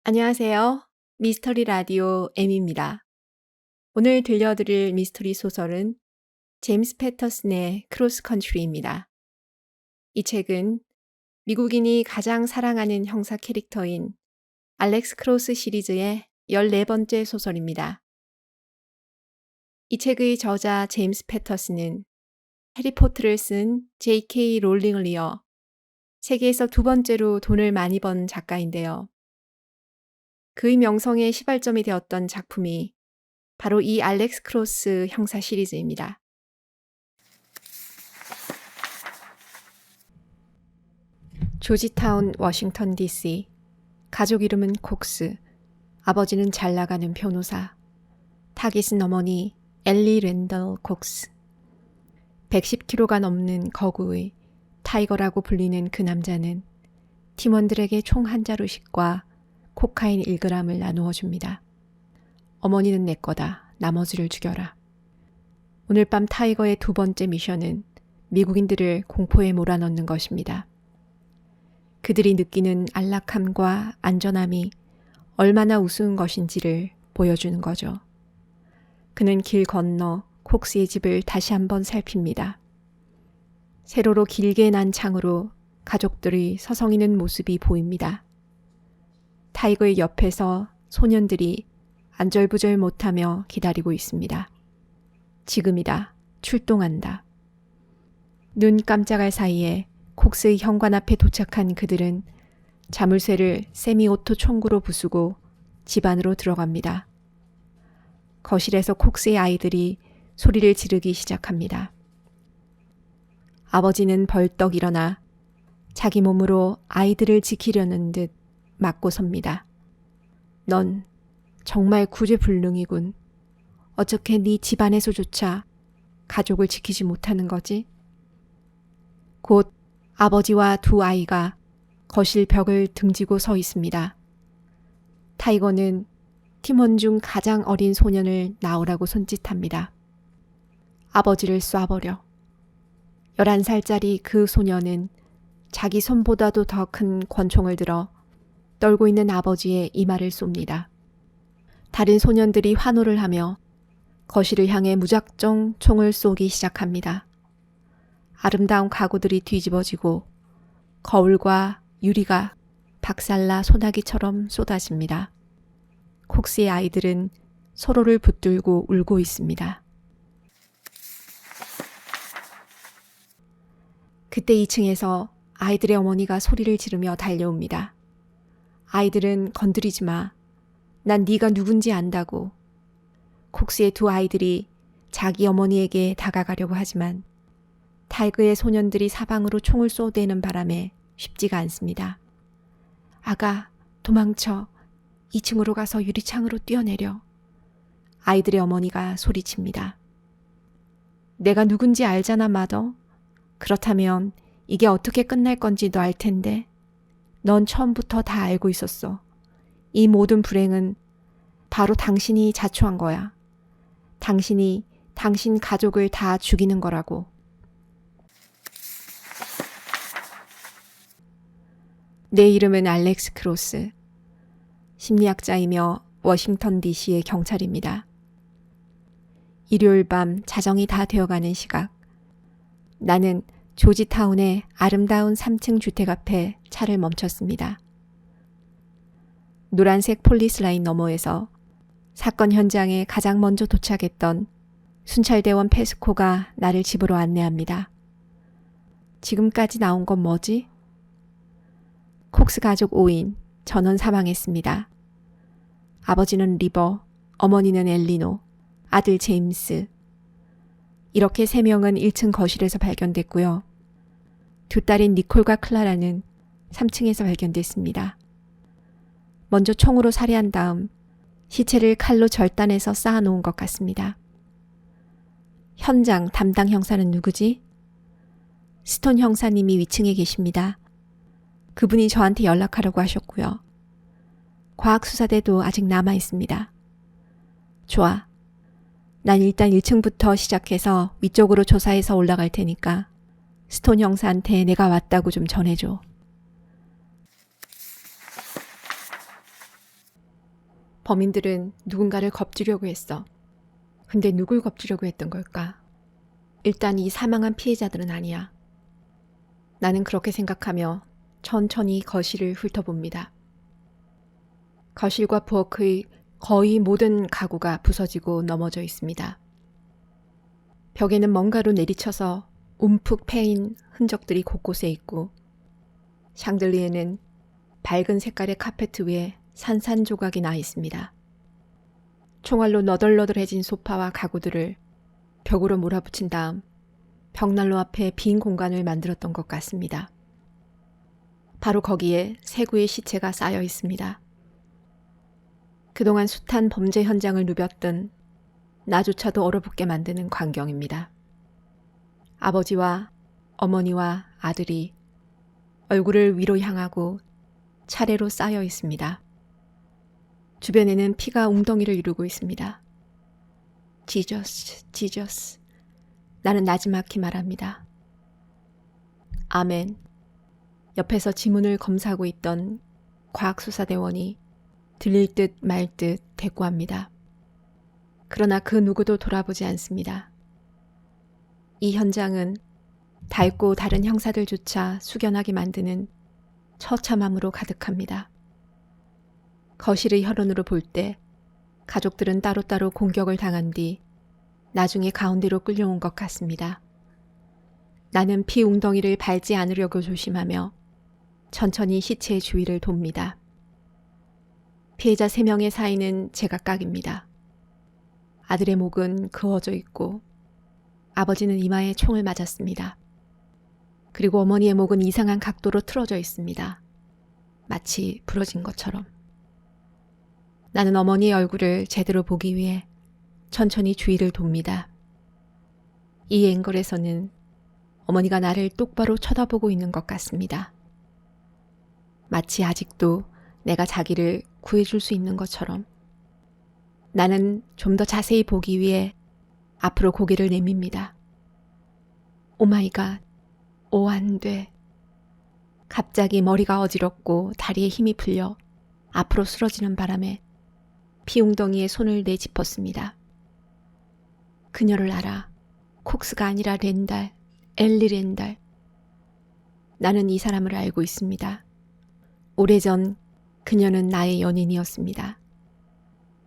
안녕하세요. 미스터리 라디오 M입니다. 오늘 들려드릴 미스터리 소설은 제임스 패터슨의 크로스 컨트리입니다. 이 책은 미국인이 가장 사랑하는 형사 캐릭터인 알렉스 크로스 시리즈의 14번째 소설입니다. 이 책의 저자 제임스 패터슨은 해리포터를 쓴 J.K. 롤링을 이어 세계에서 두 번째로 돈을 많이 번 작가인데요. 그의 명성의 시발점이 되었던 작품이 바로 이 알렉스 크로스 형사 시리즈입니다. 조지타운, 워싱턴 DC. 가족 이름은 콕스. 아버지는 잘 나가는 변호사. 타깃은 어머니 엘리 랜덜 콕스. 110kg가 넘는 거구의 타이거라고 불리는 그 남자는 팀원들에게 총 한 자루씩과 코카인 1g을 나누어 줍니다. 어머니는 내 거다. 나머지를 죽여라. 오늘 밤 타이거의 두 번째 미션은 미국인들을 공포에 몰아넣는 것입니다. 그들이 느끼는 안락함과 안전함이 얼마나 우스운 것인지를 보여주는 거죠. 그는 길 건너 콕스의 집을 다시 한번 살핍니다. 세로로 길게 난 창으로 가족들의 서성이는 모습이 보입니다. 타이거의 옆에서 소년들이 안절부절 못하며 기다리고 있습니다. 지금이다. 출동한다. 눈 깜짝할 사이에 콕스의 현관 앞에 도착한 그들은 자물쇠를 세미오토 총구로 부수고 집 안으로 들어갑니다. 거실에서 콕스의 아이들이 소리를 지르기 시작합니다. 아버지는 벌떡 일어나 자기 몸으로 아이들을 지키려는 듯 맞고 섭니다. 넌 정말 구제불능이군. 어떻게 네 집안에서조차 가족을 지키지 못하는 거지? 곧 아버지와 두 아이가 거실 벽을 등지고 서 있습니다. 타이거는 팀원 중 가장 어린 소년을 나오라고 손짓합니다. 아버지를 쏴버려. 11살짜리 그 소년은 자기 손보다도 더 큰 권총을 들어 떨고 있는 아버지의 이마를 쏩니다. 다른 소년들이 환호를 하며 거실을 향해 무작정 총을 쏘기 시작합니다. 아름다운 가구들이 뒤집어지고 거울과 유리가 박살나 소나기처럼 쏟아집니다. 콕스의 아이들은 서로를 붙들고 울고 있습니다. 그때 2층에서 아이들의 어머니가 소리를 지르며 달려옵니다. 아이들은 건드리지 마. 난 네가 누군지 안다고. 콕스의 두 아이들이 자기 어머니에게 다가가려고 하지만 타이거의 소년들이 사방으로 총을 쏘대는 바람에 쉽지가 않습니다. 아가, 도망쳐. 2층으로 가서 유리창으로 뛰어내려. 아이들의 어머니가 소리칩니다. 내가 누군지 알잖아, 마더. 그렇다면 이게 어떻게 끝날 건지 너 알 텐데. 넌 처음부터 다 알고 있었어. 이 모든 불행은 바로 당신이 자초한 거야. 당신이 당신 가족을 다 죽이는 거라고. 내 이름은 알렉스 크로스. 심리학자이며 워싱턴 DC의 경찰입니다. 일요일 밤 자정이 다 되어가는 시각. 나는 조지타운의 아름다운 3층 주택 앞에 차를 멈췄습니다. 노란색 폴리스 라인 너머에서 사건 현장에 가장 먼저 도착했던 순찰대원 페스코가 나를 집으로 안내합니다. 지금까지 나온 건 뭐지? 콕스 가족 5인, 전원 사망했습니다. 아버지는 리버, 어머니는 엘리노, 아들 제임스. 이렇게 3명은 1층 거실에서 발견됐고요. 두 딸인 니콜과 클라라는 3층에서 발견됐습니다. 먼저 총으로 살해한 다음 시체를 칼로 절단해서 쌓아놓은 것 같습니다. 현장 담당 형사는 누구지? 스톤 형사님이 위층에 계십니다. 그분이 저한테 연락하려고 하셨고요. 과학수사대도 아직 남아 있습니다. 좋아. 난 일단 1층부터 시작해서 위쪽으로 조사해서 올라갈 테니까 스톤 형사한테 내가 왔다고 좀 전해줘. 범인들은 누군가를 겁주려고 했어. 근데 누굴 겁주려고 했던 걸까? 일단 이 사망한 피해자들은 아니야. 나는 그렇게 생각하며 천천히 거실을 훑어봅니다. 거실과 부엌의 거의 모든 가구가 부서지고 넘어져 있습니다. 벽에는 뭔가로 내리쳐서 움푹 패인 흔적들이 곳곳에 있고 샹들리에는 밝은 색깔의 카페트 위에 산산조각이 나 있습니다. 총알로 너덜너덜해진 소파와 가구들을 벽으로 몰아붙인 다음 벽난로 앞에 빈 공간을 만들었던 것 같습니다. 바로 거기에 세 구의 시체가 쌓여 있습니다. 그동안 숱한 범죄 현장을 누볐던 나조차도 얼어붙게 만드는 광경입니다. 아버지와 어머니와 아들이 얼굴을 위로 향하고 차례로 쌓여 있습니다. 주변에는 피가 웅덩이를 이루고 있습니다. 지저스, 지저스. 나는 나지막히 말합니다. 아멘. 옆에서 지문을 검사하고 있던 과학수사대원이 들릴 듯 말 듯 대꾸합니다. 그러나 그 누구도 돌아보지 않습니다. 이 현장은 밝고 다른 형사들조차 숙연하게 만드는 처참함으로 가득합니다. 거실의 혈흔으로 볼 때 가족들은 따로따로 공격을 당한 뒤 나중에 가운데로 끌려온 것 같습니다. 나는 피 웅덩이를 밟지 않으려고 조심하며 천천히 시체의 주위를 돕니다. 피해자 3명의 사이는 제각각입니다. 아들의 목은 그어져 있고 아버지는 이마에 총을 맞았습니다. 그리고 어머니의 목은 이상한 각도로 틀어져 있습니다. 마치 부러진 것처럼. 나는 어머니의 얼굴을 제대로 보기 위해 천천히 주위를 돕니다. 이 앵글에서는 어머니가 나를 똑바로 쳐다보고 있는 것 같습니다. 마치 아직도 내가 자기를 구해줄 수 있는 것처럼. 나는 좀 더 자세히 보기 위해 앞으로 고개를 내밉니다. 오마이갓, 안 돼. 갑자기 머리가 어지럽고 다리에 힘이 풀려 앞으로 쓰러지는 바람에 피웅덩이에 손을 내짚었습니다. 그녀를 알아. 콕스가 아니라 렌달, 엘리 렌달. 나는 이 사람을 알고 있습니다. 오래전 그녀는 나의 연인이었습니다.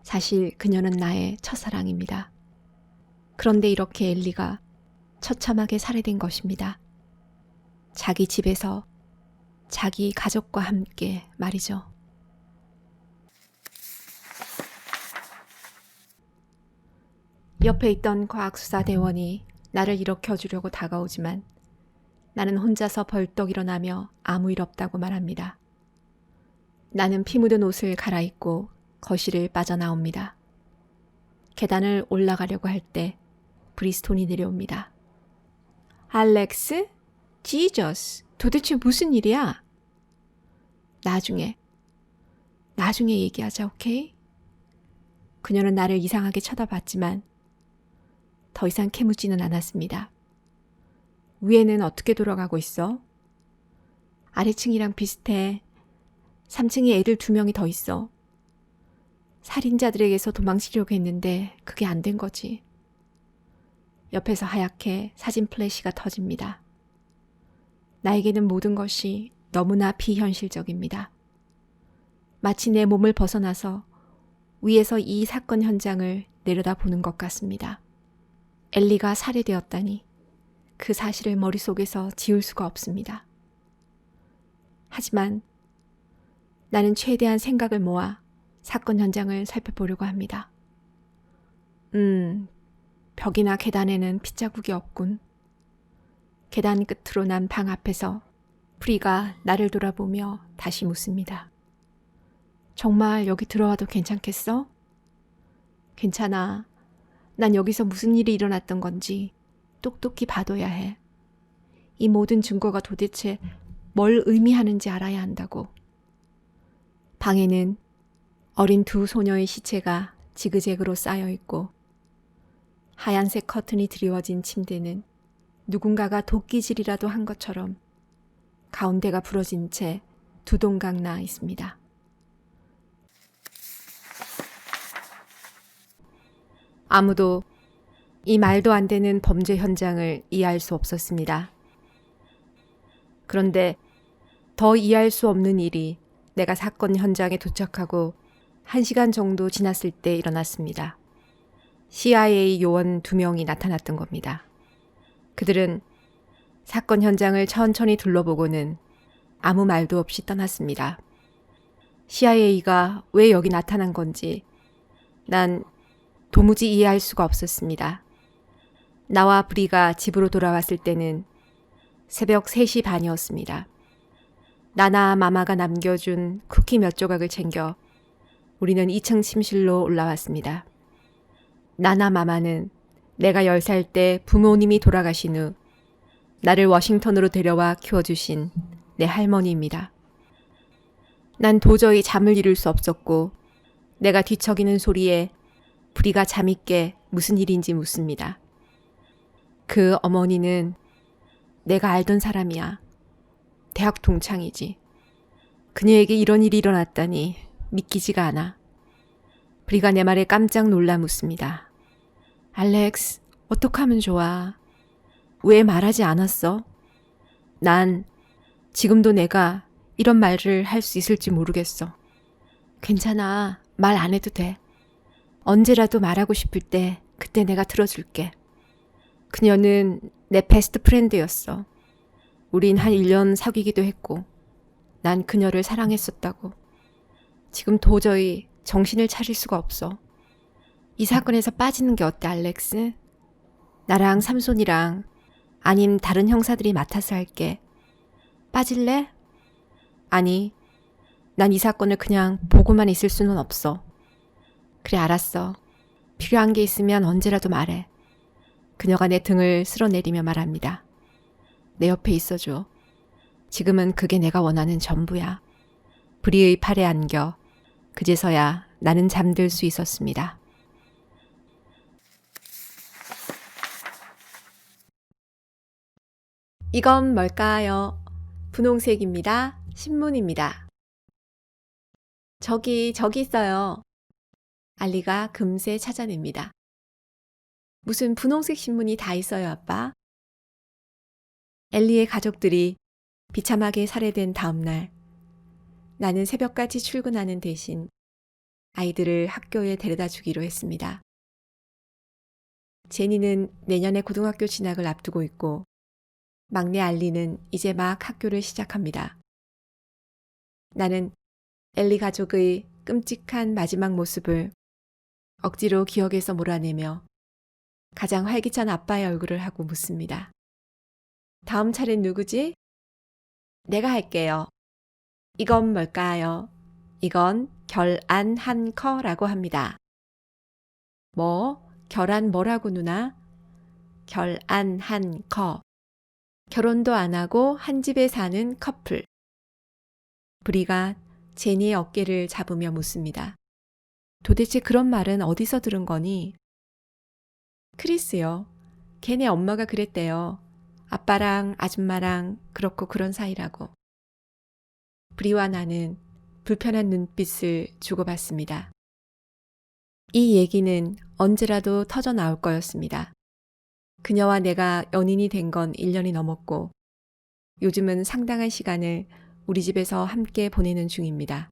사실 그녀는 나의 첫사랑입니다. 그런데 이렇게 엘리가 처참하게 살해된 것입니다. 자기 집에서 자기 가족과 함께 말이죠. 옆에 있던 과학수사대원이 나를 일으켜주려고 다가오지만 나는 혼자서 벌떡 일어나며 아무 일 없다고 말합니다. 나는 피 묻은 옷을 갈아입고 거실을 빠져나옵니다. 계단을 올라가려고 할 때 브리스톤이 내려옵니다. 알렉스? 지저스, 도대체 무슨 일이야? 나중에 얘기하자, 오케이? 그녀는 나를 이상하게 쳐다봤지만 더 이상 캐묻지는 않았습니다. 위에는 어떻게 돌아가고 있어? 아래층이랑 비슷해. 3층에 애들 2명이 더 있어. 살인자들에게서 도망치려고 했는데 그게 안 된 거지. 옆에서 하얗게 사진 플래시가 터집니다. 나에게는 모든 것이 너무나 비현실적입니다. 마치 내 몸을 벗어나서 위에서 이 사건 현장을 내려다보는 것 같습니다. 엘리가 살해되었다니 그 사실을 머릿속에서 지울 수가 없습니다. 하지만 나는 최대한 생각을 모아 사건 현장을 살펴보려고 합니다. 벽이나 계단에는 핏자국이 없군. 계단 끝으로 난 방 앞에서 프리가 나를 돌아보며 다시 묻습니다. 정말 여기 들어와도 괜찮겠어? 괜찮아. 난 여기서 무슨 일이 일어났던 건지 똑똑히 봐둬야 해. 이 모든 증거가 도대체 뭘 의미하는지 알아야 한다고. 방에는 어린 2 소녀의 시체가 지그재그로 쌓여 있고 하얀색 커튼이 드리워진 침대는 누군가가 도끼질이라도 한 것처럼 가운데가 부러진 채 두동강 나 있습니다. 아무도 이 말도 안 되는 범죄 현장을 이해할 수 없었습니다. 그런데 더 이해할 수 없는 일이 내가 사건 현장에 도착하고 1시간 정도 지났을 때 일어났습니다. CIA 요원 2명이 나타났던 겁니다. 그들은 사건 현장을 천천히 둘러보고는 아무 말도 없이 떠났습니다. CIA가 왜 여기 나타난 건지 난 도무지 이해할 수가 없었습니다. 나와 브리가 집으로 돌아왔을 때는 새벽 3시 반이었습니다. 나나 마마가 남겨준 쿠키 몇 조각을 챙겨 우리는 2층 침실로 올라왔습니다. 나나 마마는 내가 10살 때 부모님이 돌아가신 후 나를 워싱턴으로 데려와 키워주신 내 할머니입니다. 난 도저히 잠을 이룰 수 없었고 내가 뒤척이는 소리에 브리가 잠이 깨 무슨 일인지 묻습니다. 그 어머니는 내가 알던 사람이야. 대학 동창이지. 그녀에게 이런 일이 일어났다니 믿기지가 않아. 브리가 내 말에 깜짝 놀라 묻습니다. 알렉스, 어떡하면 좋아? 왜 말하지 않았어? 난 지금도 내가 이런 말을 할 수 있을지 모르겠어. 괜찮아. 말 안 해도 돼. 언제라도 말하고 싶을 때 그때 내가 들어줄게. 그녀는 내 베스트 프렌드였어. 우린 한 1년 사귀기도 했고 난 그녀를 사랑했었다고. 지금 도저히 정신을 차릴 수가 없어. 이 사건에서 빠지는 게 어때, 알렉스? 나랑 삼손이랑 아님 다른 형사들이 맡아서 할게. 빠질래? 아니, 난 이 사건을 그냥 보고만 있을 수는 없어. 그래, 알았어. 필요한 게 있으면 언제라도 말해. 그녀가 내 등을 쓸어내리며 말합니다. 내 옆에 있어줘. 지금은 그게 내가 원하는 전부야. 브리의 팔에 안겨 그제서야 나는 잠들 수 있었습니다. 이건 뭘까요? 분홍색입니다. 신문입니다. 저기 있어요. 알리가 금세 찾아냅니다. 무슨 분홍색 신문이 다 있어요, 아빠? 엘리의 가족들이 비참하게 살해된 다음 날, 나는 새벽까지 출근하는 대신 아이들을 학교에 데려다 주기로 했습니다. 제니는 내년에 고등학교 진학을 앞두고 있고, 막내 알리는 이제 막 학교를 시작합니다. 나는 엘리 가족의 끔찍한 마지막 모습을 억지로 기억에서 몰아내며 가장 활기찬 아빠의 얼굴을 하고 묻습니다. 다음 차례는 누구지? 내가 할게요. 이건 뭘까요? 이건 결안 한 커라고 합니다. 뭐? 결안 뭐라고 누나? 결안 한 커. 결혼도 안 하고 한 집에 사는 커플. 브리가 제니의 어깨를 잡으며 묻습니다. 도대체 그런 말은 어디서 들은 거니? 크리스요. 걔네 엄마가 그랬대요. 아빠랑 아줌마랑 그렇고 그런 사이라고. 브리와 나는 불편한 눈빛을 주고받습니다. 이 얘기는 언제라도 터져 나올 거였습니다. 그녀와 내가 연인이 된 건 1년이 넘었고 요즘은 상당한 시간을 우리 집에서 함께 보내는 중입니다.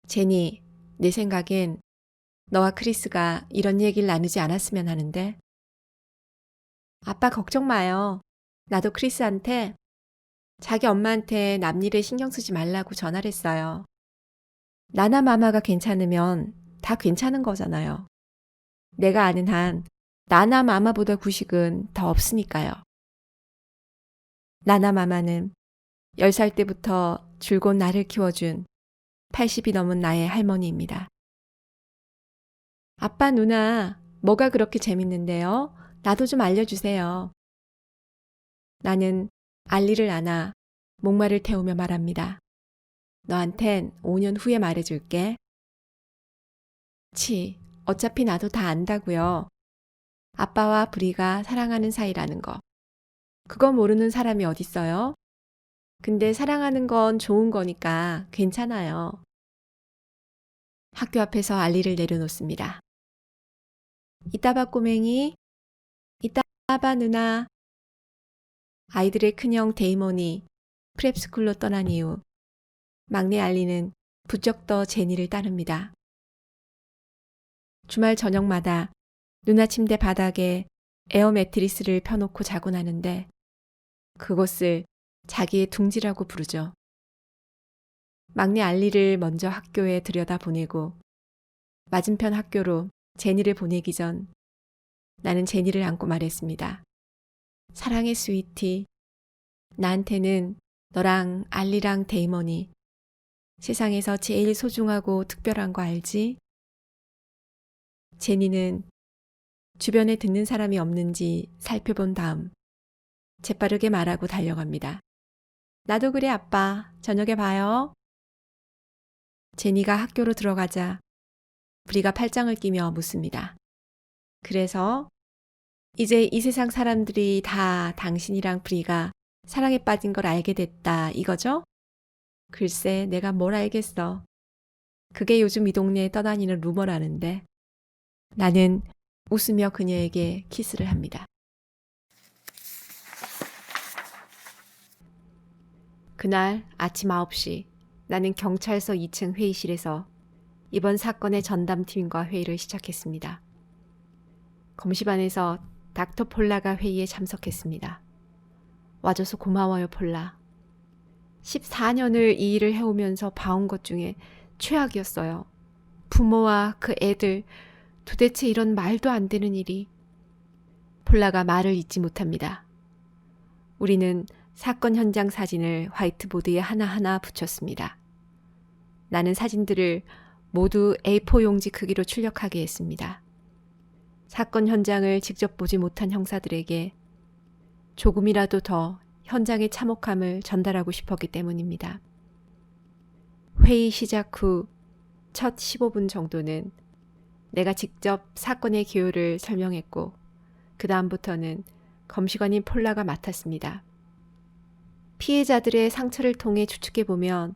제니, 내 생각엔 너와 크리스가 이런 얘기를 나누지 않았으면 하는데. 아빠 걱정 마요. 나도 크리스한테 자기 엄마한테 남일에 신경 쓰지 말라고 전화를 했어요. 나나 마마가 괜찮으면 다 괜찮은 거잖아요. 내가 아는 한 나나 마마보다 구식은 더 없으니까요. 나나 마마는 10살 때부터 줄곧 나를 키워준 80이 넘은 나의 할머니입니다. 아빠, 누나, 뭐가 그렇게 재밌는데요? 나도 좀 알려주세요. 나는 알리를 안아 목마를 태우며 말합니다. 너한텐 5년 후에 말해줄게. 어차피 나도 다 안다고요. 아빠와 브리가 사랑하는 사이라는 거. 그거 모르는 사람이 어딨어요? 근데 사랑하는 건 좋은 거니까 괜찮아요. 학교 앞에서 알리를 내려놓습니다. 이따 봐 꼬맹이. 이따 봐 누나. 아이들의 큰형 데이먼이 프랩스쿨로 떠난 이후 막내 알리는 부쩍 더 제니를 따릅니다. 주말 저녁마다 누나 침대 바닥에 에어 매트리스를 펴놓고 자곤 하는데 그것을 자기의 둥지라고 부르죠. 막내 알리를 먼저 학교에 들여다보내고 맞은편 학교로 제니를 보내기 전 나는 제니를 안고 말했습니다. 사랑해 스위티. 나한테는 너랑 알리랑 데이먼이 세상에서 제일 소중하고 특별한 거 알지? 제니는 주변에 듣는 사람이 없는지 살펴본 다음 재빠르게 말하고 달려갑니다. 나도 그래 아빠. 저녁에 봐요. 제니가 학교로 들어가자 브리가 팔짱을 끼며 묻습니다. 그래서 이제 이 세상 사람들이 다 당신이랑 브리가 사랑에 빠진 걸 알게 됐다 이거죠? 글쎄 내가 뭘 알겠어. 그게 요즘 이 동네에 떠다니는 루머라는데. 나는 웃으며 그녀에게 키스를 합니다. 그날 아침 9시 나는 경찰서 2층 회의실에서 이번 사건의 전담팀과 회의를 시작했습니다. 검시반에서 닥터 폴라가 회의에 참석했습니다. 와줘서 고마워요 폴라. 14년을 이 일을 해오면서 봐온 것 중에 최악이었어요. 부모와 그 애들, 도대체 이런 말도 안 되는 일이. 폴라가 말을 잇지 못합니다. 우리는 사건 현장 사진을 화이트보드에 하나하나 붙였습니다. 나는 사진들을 모두 A4 용지 크기로 출력하게 했습니다. 사건 현장을 직접 보지 못한 형사들에게 조금이라도 더 현장의 참혹함을 전달하고 싶었기 때문입니다. 회의 시작 후 첫 15분 정도는 내가 직접 사건의 기요를 설명했고 그 다음부터는 검시관인 폴라가 맡았습니다. 피해자들의 상처를 통해 추측해보면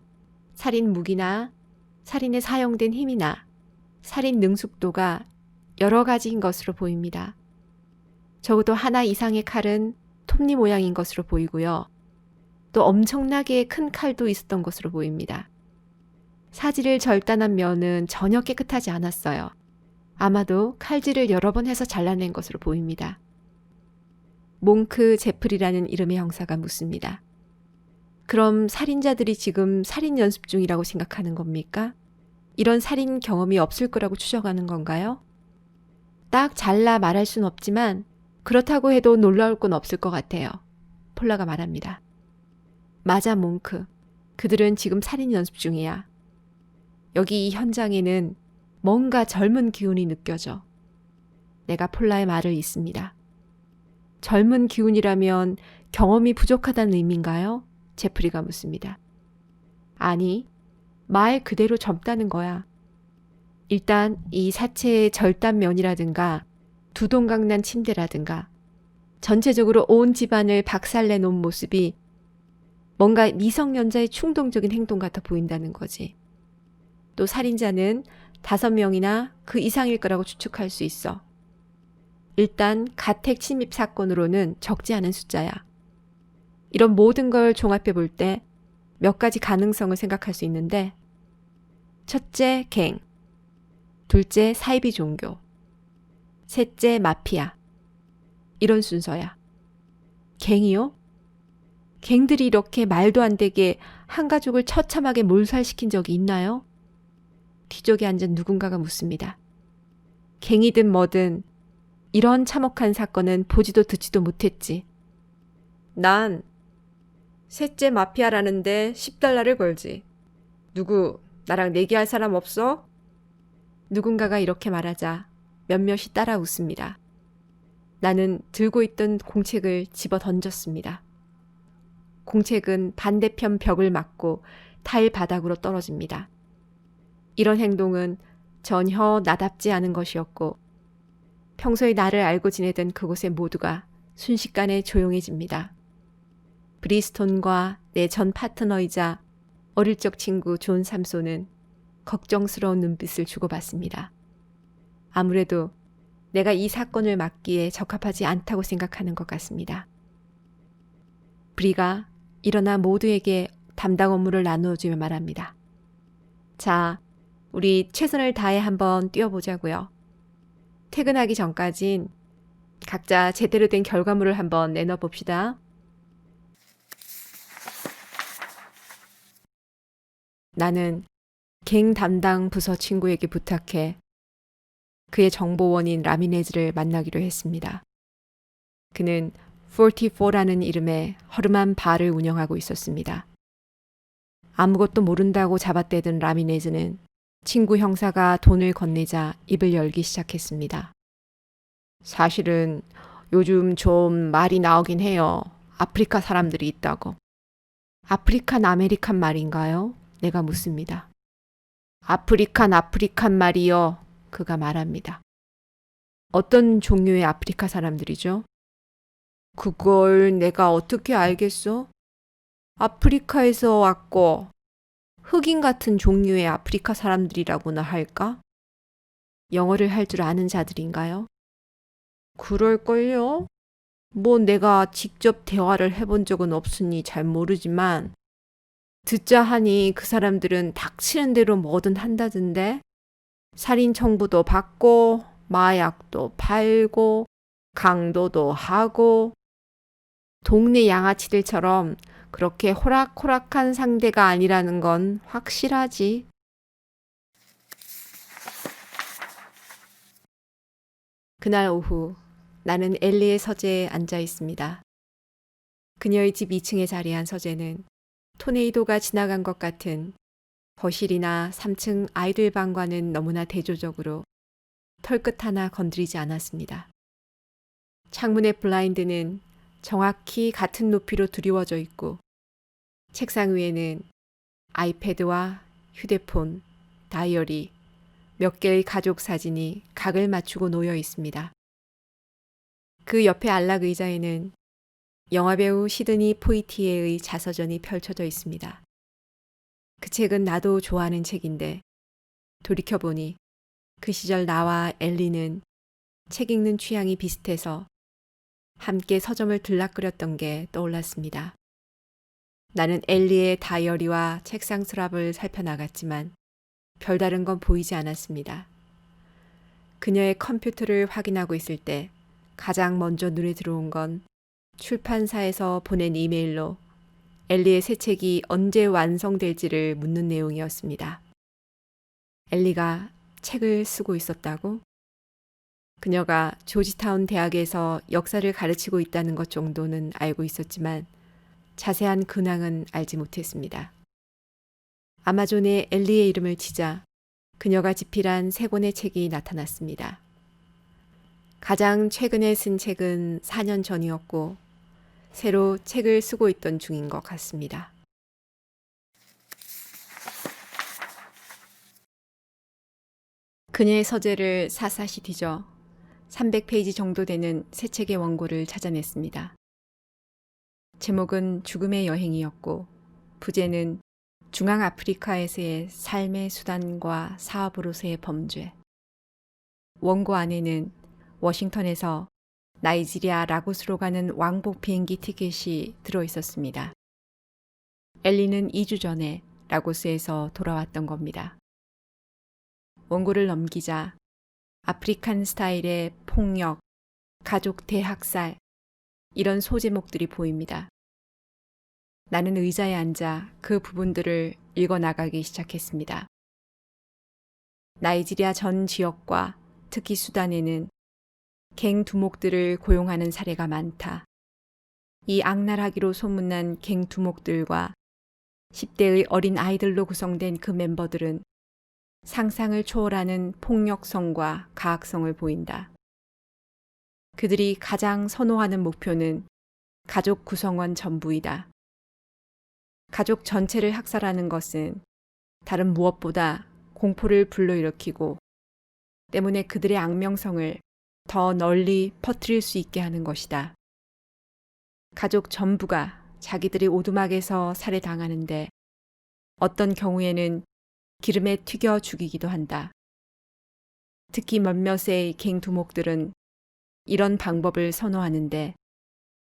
살인 무기나 살인에 사용된 힘이나 살인 능숙도가 여러 가지인 것으로 보입니다. 적어도 하나 이상의 칼은 톱니 모양인 것으로 보이고요. 또 엄청나게 큰 칼도 있었던 것으로 보입니다. 사지를 절단한 면은 전혀 깨끗하지 않았어요. 아마도 칼질을 여러 번 해서 잘라낸 것으로 보입니다. 몽크 제프리라는 이름의 형사가 묻습니다. 그럼 살인자들이 지금 살인 연습 중이라고 생각하는 겁니까? 이런 살인 경험이 없을 거라고 추정하는 건가요? 딱 잘라 말할 순 없지만 그렇다고 해도 놀라울 건 없을 것 같아요. 폴라가 말합니다. 맞아 몽크. 그들은 지금 살인 연습 중이야. 여기 이 현장에는 뭔가 젊은 기운이 느껴져. 내가 폴라의 말을 잇습니다. 젊은 기운이라면 경험이 부족하다는 의미인가요? 제프리가 묻습니다. 아니, 말 그대로 젊다는 거야. 일단 이 사체의 절단면이라든가 두동강난 침대라든가 전체적으로 온 집안을 박살내 놓은 모습이 뭔가 미성년자의 충동적인 행동 같아 보인다는 거지. 또 살인자는 5명이나 그 이상일 거라고 추측할 수 있어. 일단 가택 침입 사건으로는 적지 않은 숫자야. 이런 모든 걸 종합해 볼 때 몇 가지 가능성을 생각할 수 있는데 첫째 갱, 둘째 사이비 종교, 셋째 마피아. 이런 순서야. 갱이요? 갱들이 이렇게 말도 안 되게 한 가족을 처참하게 몰살시킨 적이 있나요? 뒤쪽에 앉은 누군가가 묻습니다. 갱이든 뭐든 이런 참혹한 사건은 보지도 듣지도 못했지. 난 셋째 마피아라는데 $10를 걸지. 누구 나랑 내기할 사람 없어? 누군가가 이렇게 말하자 몇몇이 따라 웃습니다. 나는 들고 있던 공책을 집어 던졌습니다. 공책은 반대편 벽을 맞고 타일 바닥으로 떨어집니다. 이런 행동은 전혀 나답지 않은 것이었고 평소에 나를 알고 지내던 그곳의 모두가 순식간에 조용해집니다. 브리스톤과 내 전 파트너이자 어릴 적 친구 존 삼소는 걱정스러운 눈빛을 주고받습니다. 아무래도 내가 이 사건을 맡기에 적합하지 않다고 생각하는 것 같습니다. 브리가 일어나 모두에게 담당 업무를 나누어주며 말합니다. 자, 우리 최선을 다해 한번 뛰어보자고요. 퇴근하기 전까진 각자 제대로 된 결과물을 한번 내놔봅시다. 나는 갱 담당 부서 친구에게 부탁해 그의 정보원인 라미네즈를 만나기로 했습니다. 그는 44라는 이름의 허름한 바를 운영하고 있었습니다. 아무것도 모른다고 잡아떼던 라미네즈는 친구 형사가 돈을 건네자 입을 열기 시작했습니다. 사실은 요즘 좀 말이 나오긴 해요. 아프리카 사람들이 있다고. 아프리칸 아메리칸 말인가요? 내가 묻습니다. 아프리칸 말이요. 그가 말합니다. 어떤 종류의 아프리카 사람들이죠? 그걸 내가 어떻게 알겠어? 아프리카에서 왔고 흑인 같은 종류의 아프리카 사람들이라고나 할까? 영어를 할 줄 아는 자들인가요? 그럴걸요? 뭐 내가 직접 대화를 해본 적은 없으니 잘 모르지만 듣자 하니 그 사람들은 닥치는 대로 뭐든 한다던데 살인 청부도 받고 마약도 팔고 강도도 하고 동네 양아치들처럼 그렇게 호락호락한 상대가 아니라는 건 확실하지. 그날 오후 나는 엘리의 서재에 앉아 있습니다. 그녀의 집 2층에 자리한 서재는 토네이도가 지나간 것 같은 거실이나 3층 아이들 방과는 너무나 대조적으로 털끝 하나 건드리지 않았습니다. 창문의 블라인드는 정확히 같은 높이로 두리워져 있고 책상 위에는 아이패드와 휴대폰, 다이어리, 몇 개의 가족 사진이 각을 맞추고 놓여 있습니다. 그 옆에 안락 의자에는 영화배우 시드니 포이티에의 자서전이 펼쳐져 있습니다. 그 책은 나도 좋아하는 책인데 돌이켜보니 그 시절 나와 엘리는 책 읽는 취향이 비슷해서 함께 서점을 들락거렸던 게 떠올랐습니다. 나는 엘리의 다이어리와 책상 서랍을 살펴나갔지만 별다른 건 보이지 않았습니다. 그녀의 컴퓨터를 확인하고 있을 때 가장 먼저 눈에 들어온 건 출판사에서 보낸 이메일로 엘리의 새 책이 언제 완성될지를 묻는 내용이었습니다. 엘리가 책을 쓰고 있었다고? 그녀가 조지타운 대학에서 역사를 가르치고 있다는 것 정도는 알고 있었지만 자세한 근황은 알지 못했습니다. 아마존에 엘리의 이름을 치자 그녀가 집필한 3권의 책이 나타났습니다. 가장 최근에 쓴 책은 4년 전이었고 새로 책을 쓰고 있던 중인 것 같습니다. 그녀의 서재를 샅샅이 뒤져 300페이지 정도 되는 새 책의 원고를 찾아냈습니다. 제목은 죽음의 여행이었고 부제는 중앙아프리카에서의 삶의 수단과 사업으로서의 범죄. 원고 안에는 워싱턴에서 나이지리아 라고스로 가는 왕복 비행기 티켓이 들어있었습니다. 엘리는 2주 전에 라고스에서 돌아왔던 겁니다. 원고를 넘기자 아프리칸 스타일의 폭력, 가족 대학살, 이런 소제목들이 보입니다. 나는 의자에 앉아 그 부분들을 읽어나가기 시작했습니다. 나이지리아 전 지역과 특히 수단에는 갱 두목들을 고용하는 사례가 많다. 이 악랄하기로 소문난 갱 두목들과 10대의 어린 아이들로 구성된 그 멤버들은 상상을 초월하는 폭력성과 가학성을 보인다. 그들이 가장 선호하는 목표는 가족 구성원 전부이다. 가족 전체를 학살하는 것은 다른 무엇보다 공포를 불러일으키고 때문에 그들의 악명성을 더 널리 퍼뜨릴 수 있게 하는 것이다. 가족 전부가 자기들이 오두막에서 살해당하는데 어떤 경우에는 기름에 튀겨 죽이기도 한다. 특히 몇몇의 갱 두목들은 이런 방법을 선호하는데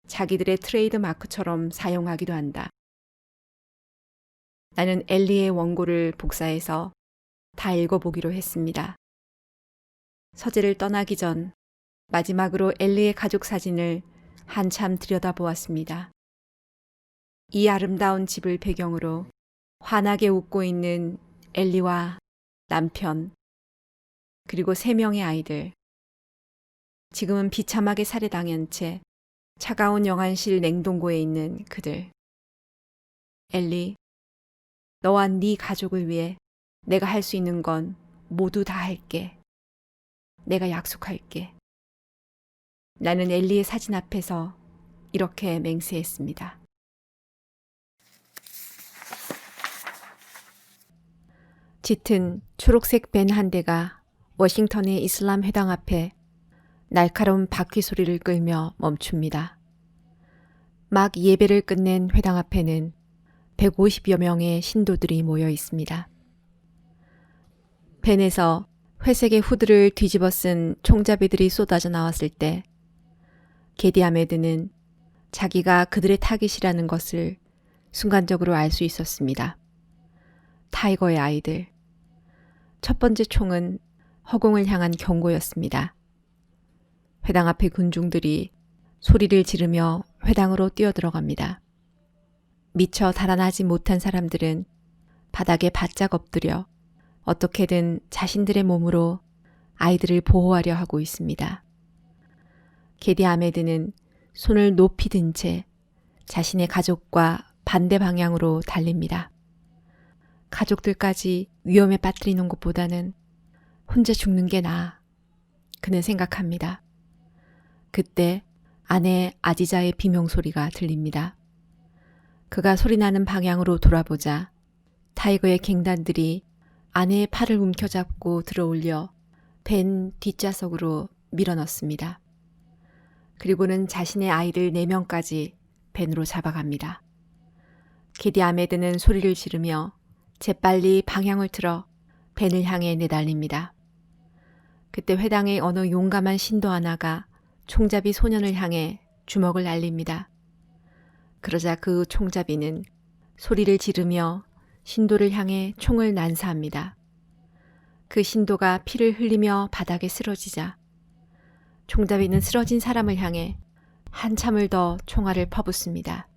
자기들의 트레이드 마크처럼 사용하기도 한다. 나는 엘리의 원고를 복사해서 다 읽어보기로 했습니다. 서재를 떠나기 전 마지막으로 엘리의 가족 사진을 한참 들여다보았습니다. 이 아름다운 집을 배경으로 환하게 웃고 있는 엘리와 남편, 그리고 3명의 아이들. 지금은 비참하게 살해당한 채 차가운 영안실 냉동고에 있는 그들. 엘리, 너와 네 가족을 위해 내가 할 수 있는 건 모두 다 할게. 내가 약속할게. 나는 엘리의 사진 앞에서 이렇게 맹세했습니다. 짙은 초록색 밴 한 대가 워싱턴의 이슬람 회당 앞에 날카로운 바퀴 소리를 끌며 멈춥니다. 막 예배를 끝낸 회당 앞에는 150여 명의 신도들이 모여 있습니다. 밴에서 회색의 후드를 뒤집어 쓴 총잡이들이 쏟아져 나왔을 때 게디 아메드는 자기가 그들의 타깃이라는 것을 순간적으로 알 수 있었습니다. 타이거의 아이들. 첫 번째 총은 허공을 향한 경고였습니다. 회당 앞의 군중들이 소리를 지르며 회당으로 뛰어들어갑니다. 미처 달아나지 못한 사람들은 바닥에 바짝 엎드려 어떻게든 자신들의 몸으로 아이들을 보호하려 하고 있습니다. 게디 아메드는 손을 높이 든 채 자신의 가족과 반대 방향으로 달립니다. 가족들까지 위험에 빠뜨리는 것보다는 혼자 죽는 게 나아. 그는 생각합니다. 그때 아내 아지자의 비명소리가 들립니다. 그가 소리나는 방향으로 돌아보자 타이거의 갱단들이 아내의 팔을 움켜잡고 들어올려 밴 뒷좌석으로 밀어넣습니다. 그리고는 자신의 아이들 4명까지 밴으로 잡아갑니다. 게디 아메드는 소리를 지르며 재빨리 방향을 틀어 밴을 향해 내달립니다. 그때 회당의 어느 용감한 신도 하나가 총잡이 소년을 향해 주먹을 날립니다. 그러자 그 총잡이는 소리를 지르며 신도를 향해 총을 난사합니다. 그 신도가 피를 흘리며 바닥에 쓰러지자 총잡이는 쓰러진 사람을 향해 한참을 더 총알을 퍼붓습니다.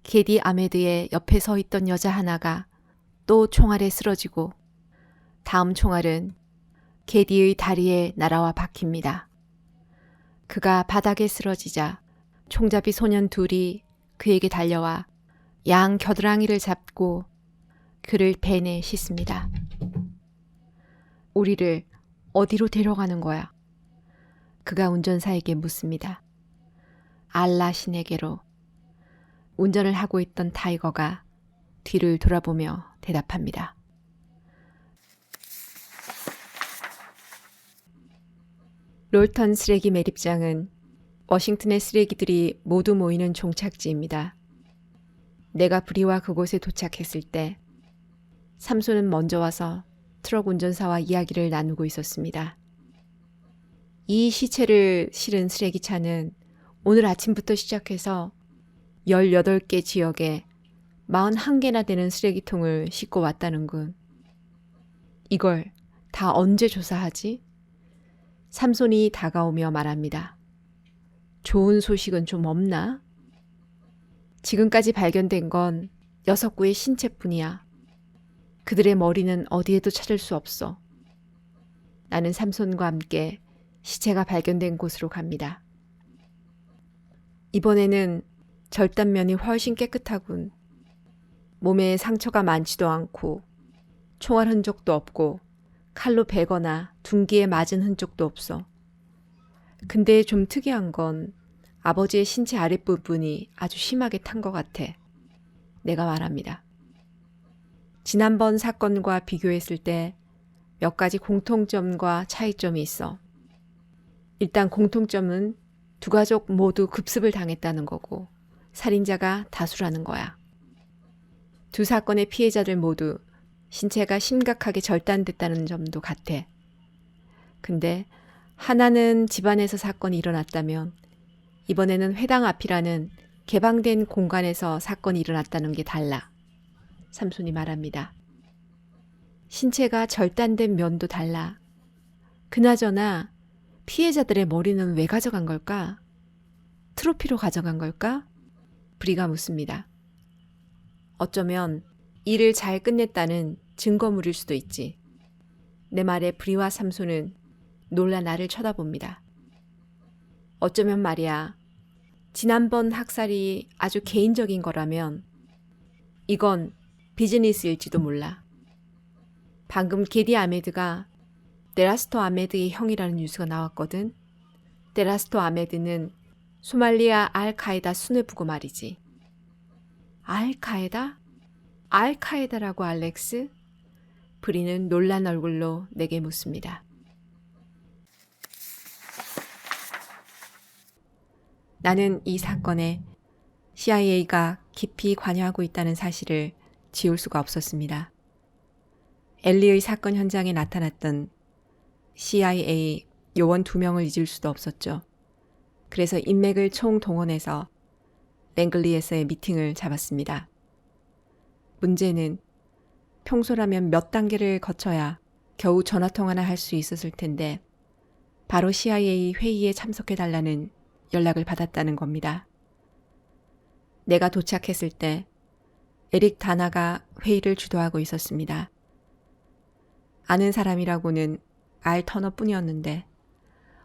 게디 아메드의 옆에 서 있던 여자 하나가 또 총알에 쓰러지고 다음 총알은 게디의 다리에 날아와 박힙니다. 그가 바닥에 쓰러지자 총잡이 소년 둘이 그에게 달려와 양 겨드랑이를 잡고 그를 밴에 싣습니다. 우리를 어디로 데려가는 거야? 그가 운전사에게 묻습니다. 알라 신에게로. 운전을 하고 있던 타이거가 뒤를 돌아보며 대답합니다. 롤턴 쓰레기 매립장은 워싱턴의 쓰레기들이 모두 모이는 종착지입니다. 내가 브리와 그곳에 도착했을 때 삼손은 먼저 와서 트럭 운전사와 이야기를 나누고 있었습니다. 이 시체를 실은 쓰레기차는 오늘 아침부터 시작해서 18개 지역에 41개나 되는 쓰레기통을 싣고 왔다는군. 이걸 다 언제 조사하지? 삼손이 다가오며 말합니다. 좋은 소식은 좀 없나? 지금까지 발견된 건 6구의 신체뿐이야. 그들의 머리는 어디에도 찾을 수 없어. 나는 삼손과 함께 시체가 발견된 곳으로 갑니다. 이번에는 절단면이 훨씬 깨끗하군. 몸에 상처가 많지도 않고 총알 흔적도 없고 칼로 베거나 둔기에 맞은 흔적도 없어. 근데 좀 특이한 건 아버지의 신체 아랫부분이 아주 심하게 탄 것 같아. 내가 말합니다. 지난번 사건과 비교했을 때 몇 가지 공통점과 차이점이 있어. 일단 공통점은 두 가족 모두 급습을 당했다는 거고 살인자가 다수라는 거야. 두 사건의 피해자들 모두 신체가 심각하게 절단됐다는 점도 같아. 근데 하나는 집안에서 사건이 일어났다면 이번에는 회당 앞이라는 개방된 공간에서 사건이 일어났다는 게 달라. 삼손이 말합니다. 신체가 절단된 면도 달라. 그나저나 피해자들의 머리는 왜 가져간 걸까? 트로피로 가져간 걸까? 브리가 묻습니다. 어쩌면 일을 잘 끝냈다는 증거물일 수도 있지. 내 말에 브리와 삼손은 놀라 나를 쳐다봅니다. 어쩌면 말이야. 지난번 학살이 아주 개인적인 거라면 이건 비즈니스일지도 몰라. 방금 게디 아메드가 데라스토 아메드의 형이라는 뉴스가 나왔거든. 데라스토 아메드는 소말리아 알카에다 수뇌부고 말이지. 알카에다? 알카에다라고 알렉스? 브리는 놀란 얼굴로 내게 묻습니다. 나는 이 사건에 CIA가 깊이 관여하고 있다는 사실을 지울 수가 없었습니다. 엘리의 사건 현장에 나타났던 CIA 요원 2명을 잊을 수도 없었죠. 그래서 인맥을 총동원해서 랭글리에서의 미팅을 잡았습니다. 문제는 평소라면 몇 단계를 거쳐야 겨우 전화통화나 할 수 있었을 텐데 바로 CIA 회의에 참석해달라는 연락을 받았다는 겁니다. 내가 도착했을 때 에릭 다나가 회의를 주도하고 있었습니다. 아는 사람이라고는 알 터너뿐이었는데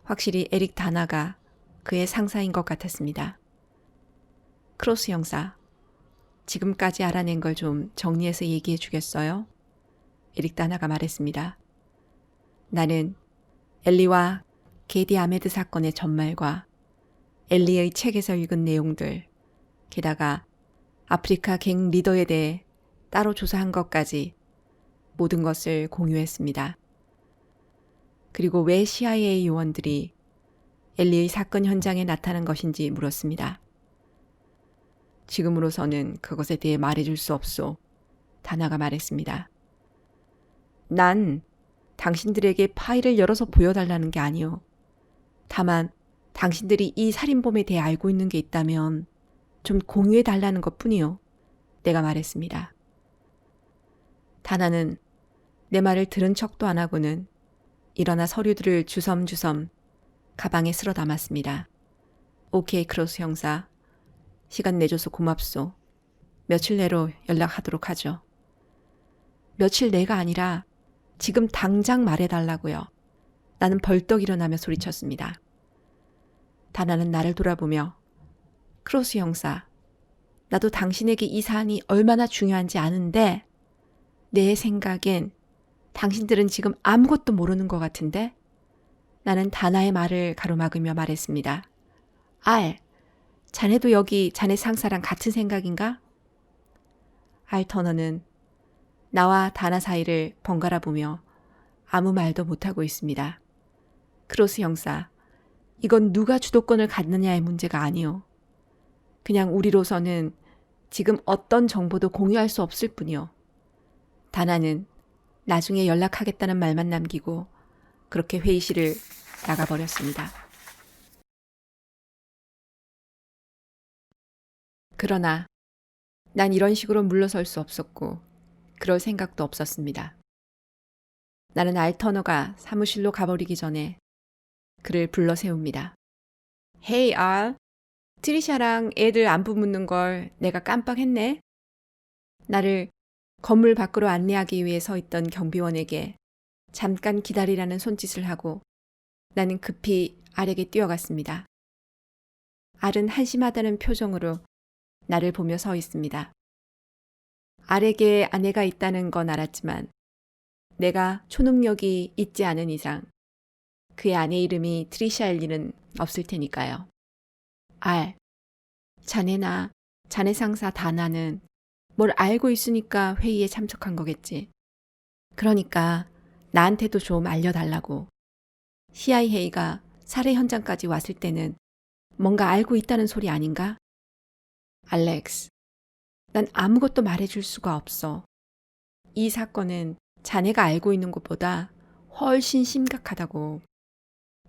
확실히 에릭 다나가 그의 상사인 것 같았습니다. 크로스 형사, 지금까지 알아낸 걸 좀 정리해서 얘기해 주겠어요? 에릭 다나가 말했습니다. 나는 엘리와 게디 아메드 사건의 전말과 엘리의 책에서 읽은 내용들, 게다가 아프리카 갱 리더에 대해 따로 조사한 것까지 모든 것을 공유했습니다. 그리고 왜 CIA 요원들이 엘리의 사건 현장에 나타난 것인지 물었습니다. 지금으로서는 그것에 대해 말해줄 수 없소. 다나가 말했습니다. 난 당신들에게 파일을 열어서 보여달라는 게 아니오. 다만 당신들이 이 살인범에 대해 알고 있는 게 있다면 좀 공유해달라는 것뿐이오. 내가 말했습니다. 다나는 내 말을 들은 척도 안 하고는 일어나 서류들을 주섬주섬 가방에 쓸어 담았습니다. 오케이 크로스 형사. 시간 내줘서 고맙소. 며칠 내로 연락하도록 하죠. 며칠 내가 아니라 지금 당장 말해달라고요. 나는 벌떡 일어나며 소리쳤습니다. 다나는 나를 돌아보며 크로스 형사, 나도 당신에게 이 사안이 얼마나 중요한지 아는데 내 생각엔 당신들은 지금 아무것도 모르는 것 같은데? 나는 다나의 말을 가로막으며 말했습니다. 알, 자네도 여기 자네 상사랑 같은 생각인가? 알 터너는 나와 다나 사이를 번갈아 보며 아무 말도 못하고 있습니다. 크로스 형사, 이건 누가 주도권을 갖느냐의 문제가 아니오. 그냥 우리로서는 지금 어떤 정보도 공유할 수 없을 뿐이오. 다나는 나중에 연락하겠다는 말만 남기고 그렇게 회의실을 나가버렸습니다. 그러나 난 이런 식으로 물러설 수 없었고 그럴 생각도 없었습니다. 나는 알터너가 사무실로 가버리기 전에 그를 불러 세웁니다. 헤이 알, 트리샤랑 애들 안부 묻는 걸 내가 깜빡했네. 나를 건물 밖으로 안내하기 위해 서 있던 경비원에게 잠깐 기다리라는 손짓을 하고 나는 급히 알에게 뛰어갔습니다. 알은 한심하다는 표정으로 나를 보며 서 있습니다. 알에게 아내가 있다는 건 알았지만 내가 초능력이 있지 않은 이상 그의 아내 이름이 트리샤일 리는 없을 테니까요. 알, 자네나 자네 상사 다나는 뭘 알고 있으니까 회의에 참석한 거겠지. 그러니까 나한테도 좀 알려달라고. CIA가 살해 현장까지 왔을 때는 뭔가 알고 있다는 소리 아닌가? 알렉스, 난 아무것도 말해줄 수가 없어. 이 사건은 자네가 알고 있는 것보다 훨씬 심각하다고.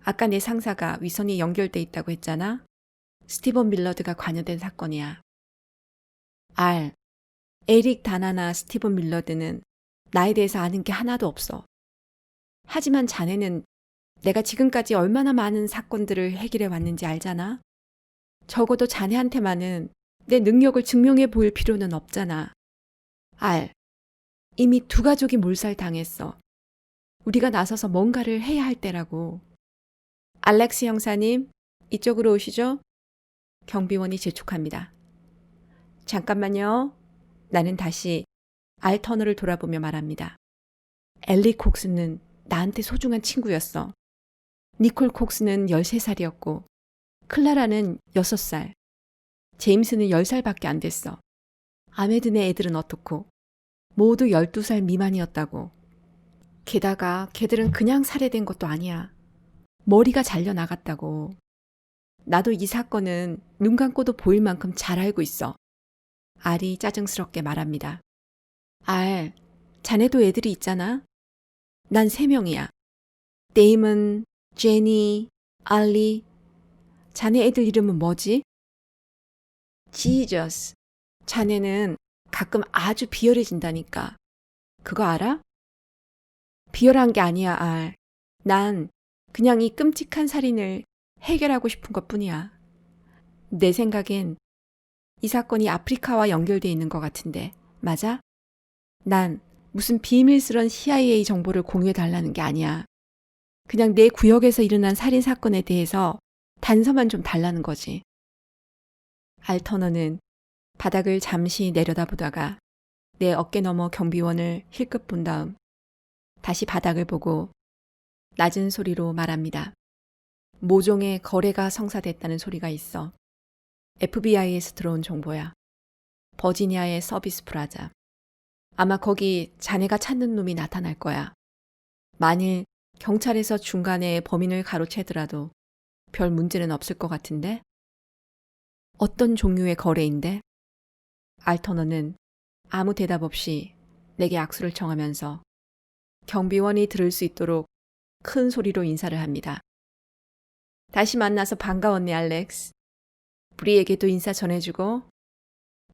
아까 내 상사가 위선이 연결돼 있다고 했잖아. 스티븐 밀러드가 관여된 사건이야. 알, 에릭 다나나 스티븐 밀러드는 나에 대해서 아는 게 하나도 없어. 하지만 자네는 내가 지금까지 얼마나 많은 사건들을 해결해 왔는지 알잖아. 적어도 자네한테만은 내 능력을 증명해 보일 필요는 없잖아. 알, 이미 두 가족이 몰살당했어. 우리가 나서서 뭔가를 해야 할 때라고. 알렉스 형사님, 이쪽으로 오시죠. 경비원이 재촉합니다. 잠깐만요. 나는 다시 알 터너를 돌아보며 말합니다. 엘리 콕스는 나한테 소중한 친구였어. 니콜 콕스는 13살이었고 클라라는 6살, 제임스는 10살밖에 안 됐어. 아메드네 애들은 어떻고 모두 12살 미만이었다고. 게다가 걔들은 그냥 살해된 것도 아니야. 머리가 잘려나갔다고. 나도 이 사건은 눈 감고도 보일 만큼 잘 알고 있어. 알이 짜증스럽게 말합니다. 알, 자네도 애들이 있잖아. 난 3명이야. 데이먼, 제니, 알리. 자네 애들 이름은 뭐지? 지저스. 자네는 가끔 아주 비열해진다니까. 그거 알아? 비열한 게 아니야, 알. 난 그냥 이 끔찍한 살인을 해결하고 싶은 것뿐이야. 내 생각엔 이 사건이 아프리카와 연결돼 있는 것 같은데, 맞아? 난 무슨 비밀스런 CIA 정보를 공유해달라는 게 아니야. 그냥 내 구역에서 일어난 살인 사건에 대해서 단서만 좀 달라는 거지. 알터너는 바닥을 잠시 내려다보다가 내 어깨 너머 경비원을 힐끗 본 다음 다시 바닥을 보고 낮은 소리로 말합니다. 모종의 거래가 성사됐다는 소리가 있어. FBI에서 들어온 정보야. 버지니아의 서비스 프라자. 아마 거기 자네가 찾는 놈이 나타날 거야. 만일 경찰에서 중간에 범인을 가로채더라도 별 문제는 없을 것 같은데? 어떤 종류의 거래인데? 알터너는 아무 대답 없이 내게 악수를 청하면서 경비원이 들을 수 있도록 큰 소리로 인사를 합니다. 다시 만나서 반가웠네, 알렉스. 우리에게도 인사 전해주고